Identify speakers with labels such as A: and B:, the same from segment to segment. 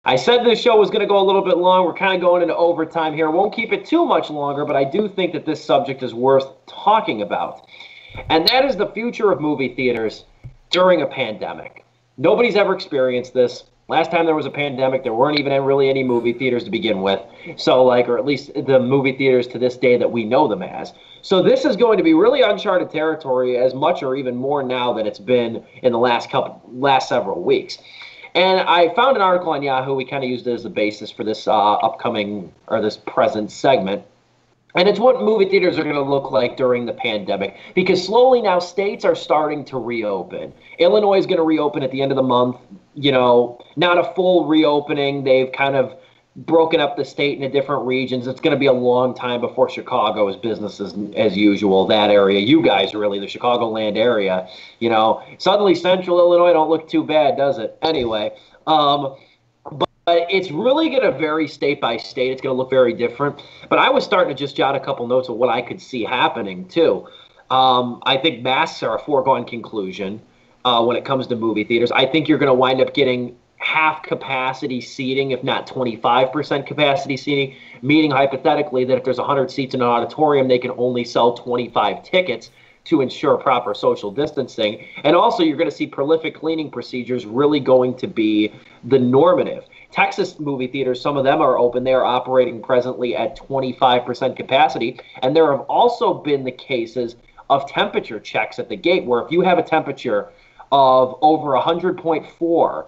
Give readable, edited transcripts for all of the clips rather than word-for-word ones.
A: I said this show was going to go a little bit long. We're kind of going into overtime here. Won't keep it too much longer, but I do think that this subject is worth talking about. And that is the future of movie theaters during a pandemic. Nobody's ever experienced this. Last time there was a pandemic, there weren't even really any movie theaters to begin with. So, like, or at least the movie theaters to this day that we know them as. So this is going to be really uncharted territory, as much or even more now than it's been in the last several weeks. And I found an article on Yahoo. We kind of used it as the basis for this upcoming or this present segment. And it's what movie theaters are going to look like during the pandemic, because slowly now states are starting to reopen. Illinois is going to reopen at the end of the month. You know, not a full reopening. They've kind of broken up the state into different regions. It's going to be a long time before Chicago is business as usual, that area. You guys, really, the Chicagoland area. You know, suddenly central Illinois don't look too bad, does it? Anyway, but it's really going to vary state by state. It's going to look very different. But I was starting to just jot a couple notes of what I could see happening, too. I think masks are a foregone conclusion when it comes to movie theaters. I think you're going to wind up getting half capacity seating, if not 25% capacity seating, meaning hypothetically that if there's 100 seats in an auditorium, they can only sell 25 tickets to ensure proper social distancing. And also, you're going to see prolific cleaning procedures really going to be the normative. Texas movie theaters, some of them are open. They are operating presently at 25% capacity. And there have also been the cases of temperature checks at the gate, where if you have a temperature of over 100.4,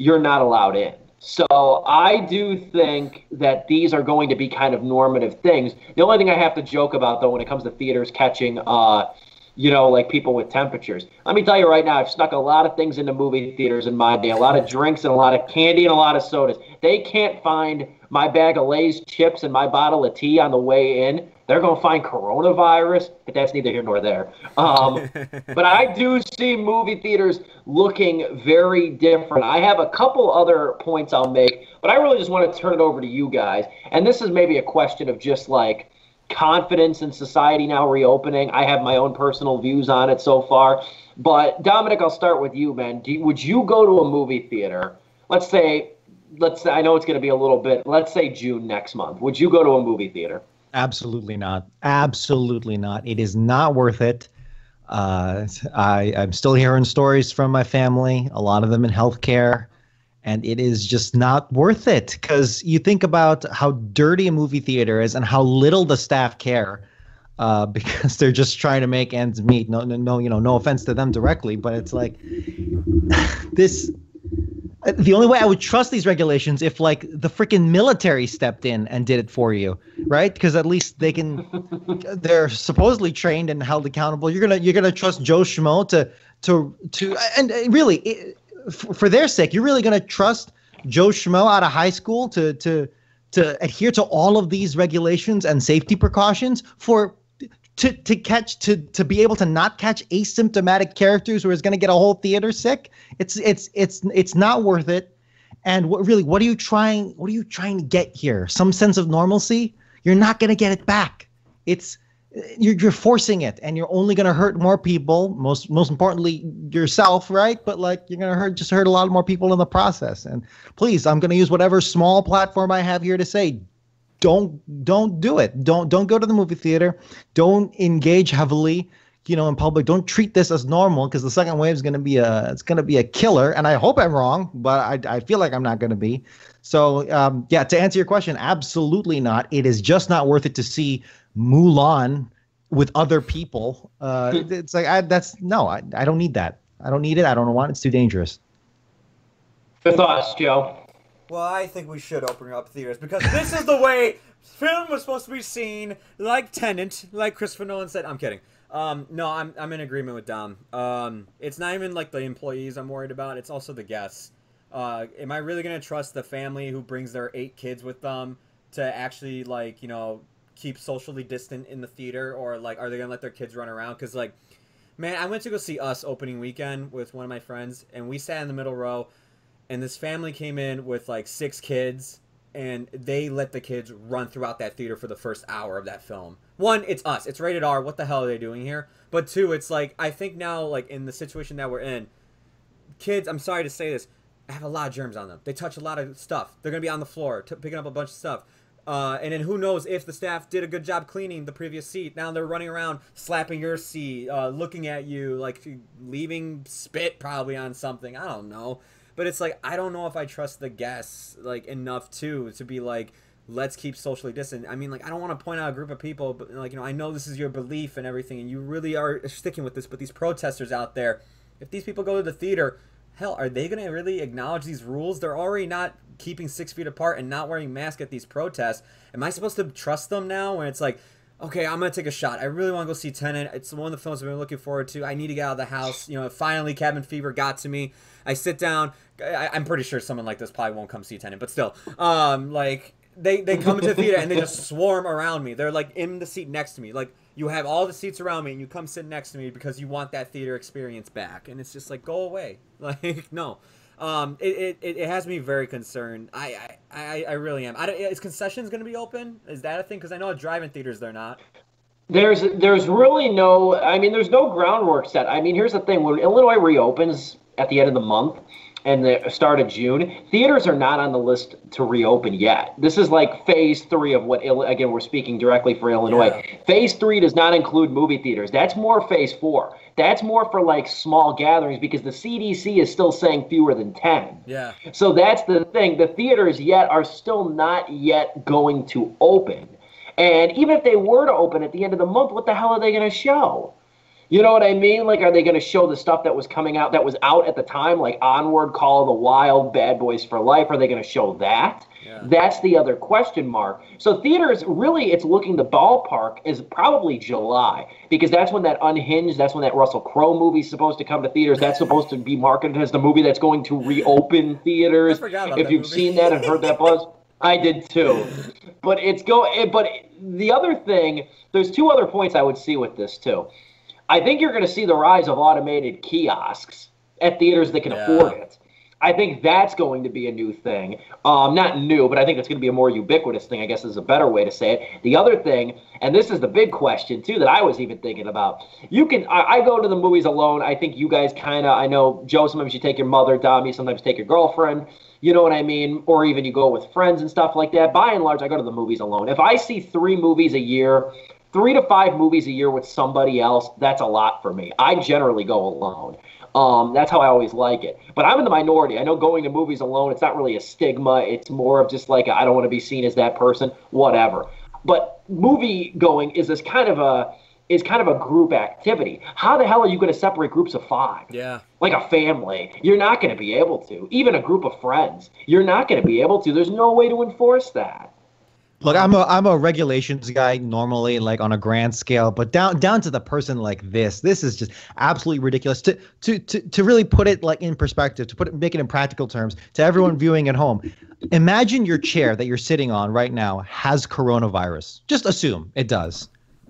A: you're not allowed in. So I do think that these are going to be kind of normative things. The only thing I have to joke about, though, when it comes to theaters catching like people with temperatures. Let me tell you right now, I've snuck a lot of things into movie theaters in my day, a lot of drinks and a lot of candy and a lot of sodas. They can't find my bag of Lay's chips and my bottle of tea on the way in. They're going to find coronavirus, but that's neither here nor there. But I do see movie theaters looking very different. I have a couple other points I'll make, but I really just want to turn it over to you guys. And this is maybe a question of just like confidence in society now reopening. I have my own personal views on it so far. But Dominic, I'll start with you, man. Would you go to a movie theater? Let's say, I know it's going to be a little bit, let's say June next month. Would you go to a movie theater?
B: Absolutely not. Absolutely not. It is not worth it. I'm still hearing stories from my family, a lot of them in healthcare, and it is just not worth it, because you think about how dirty a movie theater is and how little the staff care, because they're just trying to make ends meet. No offense to them directly, but it's like this. The only way I would trust these regulations if like the freaking military stepped in and did it for you, right? Because at least they're supposedly trained and held accountable. You're gonna trust Joe Schmo and really for their sake, you're really gonna trust Joe Schmo out of high school to adhere to all of these regulations and safety precautions to be able to not catch asymptomatic characters who is going to get a whole theater sick. It's not worth it. And what are you trying to get here? Some sense of normalcy? You're not going to get it back. You're forcing it, and you're only going to hurt more people. Most importantly, yourself, right? But like you're going to hurt a lot more people in the process. And please, I'm going to use whatever small platform I have here to say, don't do it. Don't go to the movie theater. Don't engage heavily, in public. Don't treat this as normal, because the second wave is going to be a killer. And I hope I'm wrong, but I feel like I'm not going to be. So to answer your question, absolutely not. It is just not worth it to see Mulan with other people. It's like I don't need that. I don't need it. I don't want it. It's too dangerous.
A: Good thoughts, Joe.
C: Well, I think we should open up theaters, because this is the way film was supposed to be seen, like Tenet, like Christopher Nolan said. I'm kidding. No, I'm in agreement with Dom. It's not even like the employees I'm worried about. It's also the guests. Am I really going to trust the family who brings their 8 kids with them to actually, like, keep socially distant in the theater? Or, like, are they going to let their kids run around? Because, like, man, I went to go see Us opening weekend with one of my friends, and we sat in the middle row. And this family came in with like 6 kids, and they let the kids run throughout that theater for the first hour of that film. One, it's Us. It's rated R. What the hell are they doing here? But 2, it's like, I think now, like, in the situation that we're in, kids, I'm sorry to say this, have a lot of germs on them. They touch a lot of stuff. They're going to be on the floor, picking up a bunch of stuff. And then who knows if the staff did a good job cleaning the previous seat. Now they're running around, slapping your seat, looking at you, like leaving spit probably on something. I don't know. But it's like, I don't know if I trust the guests like enough to be like, let's keep socially distant. I mean, like, I don't want to point out a group of people, but like, I know this is your belief and everything, and you really are sticking with this, but these protesters out there, if these people go to the theater, hell, are they going to really acknowledge these rules? They're already not keeping 6 feet apart and not wearing masks at these protests. Am I supposed to trust them now when it's like, okay, I'm going to take a shot. I really want to go see Tenet. It's one of the films I've been looking forward to. I need to get out of the house. Finally, Cabin Fever got to me. I sit down. I'm pretty sure someone like this probably won't come see Tenet, but still, they come into the theater and they just swarm around me. They're like in the seat next to me. Like, you have all the seats around me and you come sit next to me because you want that theater experience back. And it's just like, go away. Like, no. It has me very concerned. I really am. Is concessions going to be open? Is that a thing? Because I know at drive-in theaters they're not.
A: There's really no, there's no groundwork set. Here's the thing. When Illinois reopens at the end of the month and the start of June, theaters are not on the list to reopen yet. This is like phase 3 of what, again, we're speaking directly for Illinois. Yeah. Phase 3 does not include movie theaters. That's more phase 4. That's more for like small gatherings because the CDC is still saying fewer than 10.
C: Yeah.
A: So that's the thing. The theaters are still not yet going to open. And even if they were to open at the end of the month, what the hell are they going to show? You know what I mean? Like, are they going to show the stuff that was coming out, that was out at the time, like Onward, Call of the Wild, Bad Boys for Life? Are they going to show that? Yeah. That's the other question mark. So theaters, really, it's looking, the ballpark is probably July, because that's when that Unhinged, that's when that Russell Crowe movie's supposed to come to theaters. That's supposed to be marketed as the movie that's going to reopen theaters.
C: I forgot about
A: if
C: that
A: you've
C: movie.
A: seen that and heard that buzz. I did too. But the other thing, there's 2 other points I would see with this too. I think you're going to see the rise of automated kiosks at theaters that can afford it. I think that's going to be a new thing. Not new, but I think it's going to be a more ubiquitous thing, I guess is a better way to say it. The other thing, and this is the big question, too, that I was even thinking about. I go to the movies alone. I think you guys I know, Joe, sometimes you take your mother, Dom, you sometimes take your girlfriend. You know what I mean? Or even you go with friends and stuff like that. By and large, I go to the movies alone. If I see 3 movies a year, 3 to 5 movies a year with somebody else, that's a lot for me. I generally go alone. That's how I always like it. But I'm in the minority. I know going to movies alone, it's not really a stigma. It's more of just like, I don't want to be seen as that person, whatever. But movie going is kind of a group activity. How the hell are you going to separate groups of 5?
C: Yeah.
A: Like a family. You're not going to be able to. Even a group of friends. You're not going to be able to. There's no way to enforce that.
B: Look, I'm a regulations guy normally, like on a grand scale, but down to the person like this is just absolutely ridiculous. To really put it like in perspective, make it in practical terms to everyone viewing at home. Imagine your chair that you're sitting on right now has coronavirus. Just assume it does.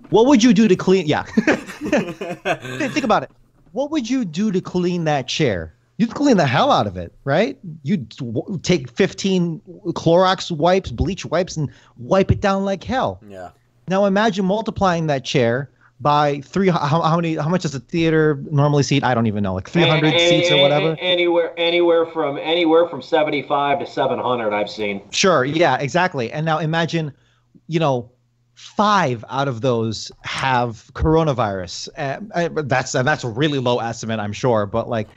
B: What would you do to clean? Yeah. Think about it. What would you do to clean that chair? You'd clean the hell out of it, right? You'd take 15 Clorox wipes, bleach wipes, and wipe it down like hell.
C: Yeah.
B: Now imagine multiplying that chair by 3. How much does a theater normally seat? I don't even know, like 300 seats or whatever.
A: Anywhere from 75 to 700, I've seen.
B: Sure. Yeah. Exactly. And now imagine, 5 out of those have coronavirus. That's a really low estimate, I'm sure, but like.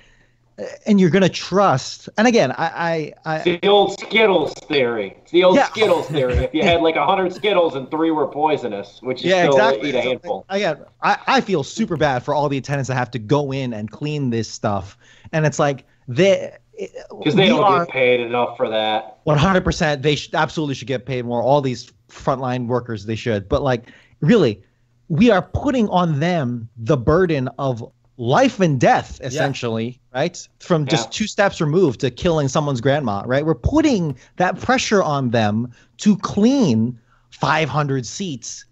B: And you're going to trust. And again,
A: it's the old Skittles theory. It's the old Skittles theory. If you had like 100 Skittles and 3 were poisonous, which you still eat a handful.
B: Again, I feel super bad for all the attendants that have to go in and clean this stuff. And it's like,
A: because they don't get paid enough for that.
B: 100%. They absolutely should get paid more. All these frontline workers, they should. But like, really, we are putting on them the burden of life and death, essentially, right? From just 2 steps removed to killing someone's grandma, right? We're putting that pressure on them to clean 500 seats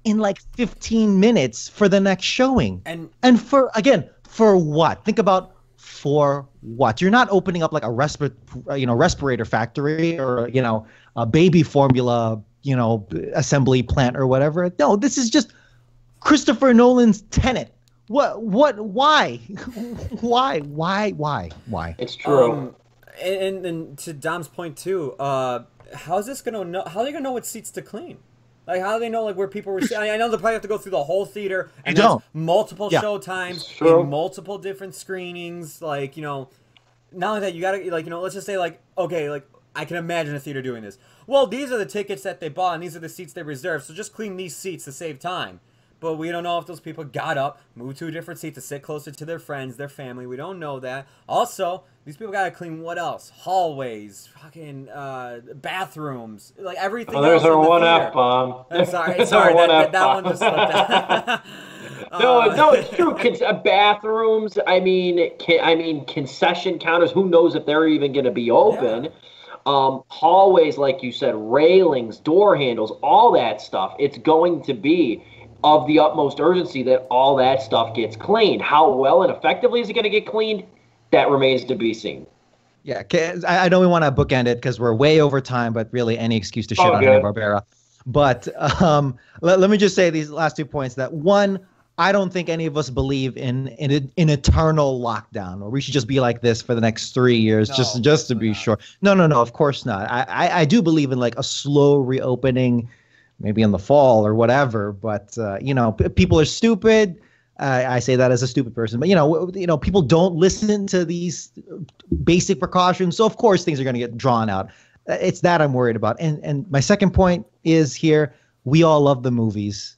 B: in like 15 minutes for the next showing. And for what? Think about for what? You're not opening up like a respirator factory or, a baby formula, assembly plant or whatever. No, this is just Christopher Nolan's Tenet. Why? Why?
A: It's true.
C: And to Dom's point too, how's this gonna know? How are they gonna know what seats to clean? Like, how do they know like where people were sitting? I know they probably have to go through the whole theater and that's multiple show times in multiple different screenings. Like, you know, not only that, you gotta like, you know, let's just say like, okay, like I can imagine a theater doing this. Well, these are the tickets that they bought and these are the seats they reserved, so just clean these seats to save time. But we don't know if those people got up, moved to a different seat to sit closer to their friends, their family. We don't know that. Also, these people gotta clean what else? Hallways, fucking bathrooms, like everything.
A: Oh, there's
C: else
A: our
C: in the
A: one
C: theater.
A: F-bomb.
C: Sorry, that one just slipped out.
A: No, it's true. Bathrooms. I mean, concession counters. Who knows if they're even going to be open? Yeah. Hallways, like you said, railings, door handles, all that stuff. It's going to be of the utmost urgency that all that stuff gets cleaned. How well and effectively is it going to get cleaned? That remains to be seen.
B: Yeah, I know we want to bookend it because we're way over time, but really any excuse to shit on Hanna-Barbera. But let me just say these last 2 points. That one, I don't think any of us believe in eternal lockdown, or we should just be like this for the next 3 years, just to be sure. No, of course not. I do believe in like a slow reopening, maybe in the fall or whatever. But you know, people are stupid. I say that as a stupid person, but you know, people don't listen to these basic precautions. So of course things are going to get drawn out. It's that I'm worried about. And my second point is here, we all love the movies.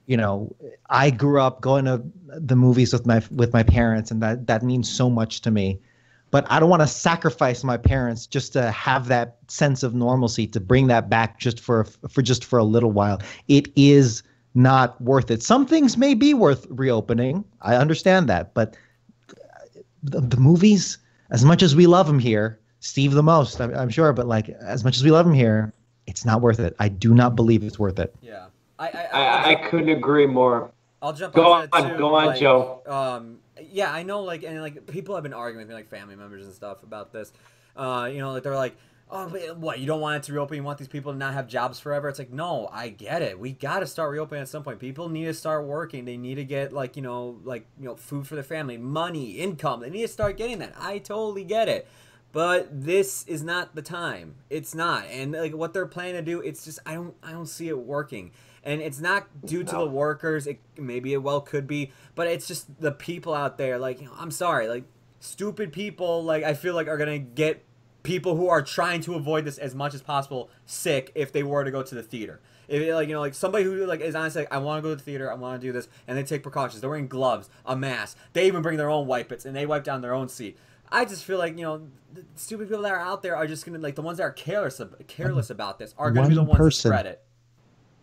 B: You know, I grew up going to the movies with my parents, and that means so much to me. But I don't want to sacrifice my parents just to have that sense of normalcy, to bring that back just for a little while. It is not worth it. Some things may be worth reopening. I understand that, but the movies, as much as we love them here, Steve the most, I'm sure, but like as much as we love him here, it's not worth it. I do not believe it's worth it.
C: Yeah.
A: I couldn't agree more.
C: I'll jump
A: Go
C: on that too.
A: Go on,
C: like,
A: Joe.
C: Yeah, I know, like, and like people have been arguing with me, like family members and stuff about this. You know, like they're like, oh, but what, you don't want it to reopen? You want these people to not have jobs forever? It's like, no, I get it. We got to start reopening at some point. People need to start working. They need to get like, food for their family, money, income. They need to start getting that. I totally get it. But this is not the time. It's not. And like what they're planning to do, it's just I don't see it working. And it's not due to the workers. Maybe it well could be, but it's just the people out there. Like, I'm sorry, like stupid people. Like I feel like are gonna get people who are trying to avoid this as much as possible sick if they were to go to the theater. If like somebody who like is honestly like, I want to go to the theater, I want to do this, and they take precautions. They're wearing gloves, a mask. They even bring their own wipe-its and they wipe down their own seat. I just feel like, the stupid people that are out there are just gonna, like, the ones that are careless about this are gonna be the ones that spread it.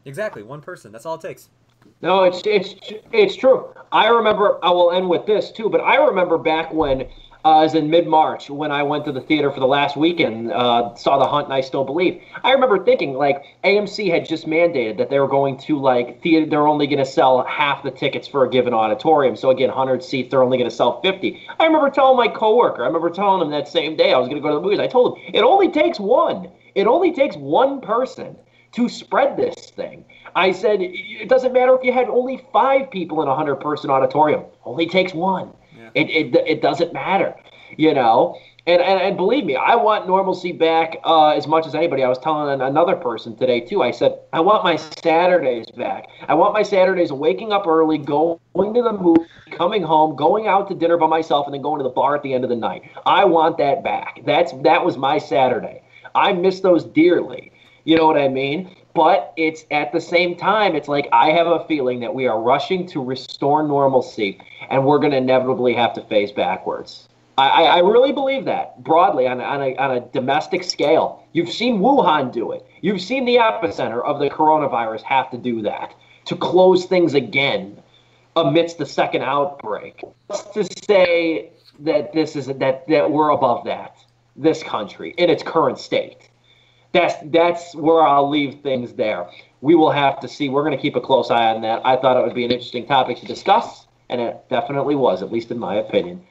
C: Exactly, one person. That's all it takes.
A: No, it's true. I remember. I will end with this too. But I remember back when, as in mid-March, when I went to the theater for the last weekend, saw The Hunt, and I Still Believe. I remember thinking, like, AMC had just mandated that they were going to, like, theater. They're only going to sell half the tickets for a given auditorium. So again, 100 seats, they're only going to sell 50. I remember telling my coworker. I remember telling him that same day I was going to go to the movies. I told him it only takes one. It only takes one person to spread this thing. I said, it doesn't matter if you had only 5 people in a 100-person auditorium. Only takes one. Yeah. It doesn't matter, And believe me, I want normalcy back as much as anybody. I was telling another person today, too. I said, I want my Saturdays back. I want my Saturdays of waking up early, going to the movie, coming home, going out to dinner by myself, and then going to the bar at the end of the night. I want that back. That was my Saturday. I miss those dearly. You know what I mean? But it's at the same time, it's like I have a feeling that we are rushing to restore normalcy, and we're going to inevitably have to phase backwards. I really believe that broadly on a domestic scale. You've seen Wuhan do it. You've seen the epicenter of the coronavirus have to do that to close things again amidst the second outbreak. Just to say that that we're above that, this country in its current state. That's where I'll leave things there. We will have to see. We're going to keep a close eye on that. I thought it would be an interesting topic to discuss, and it definitely was, at least in my opinion.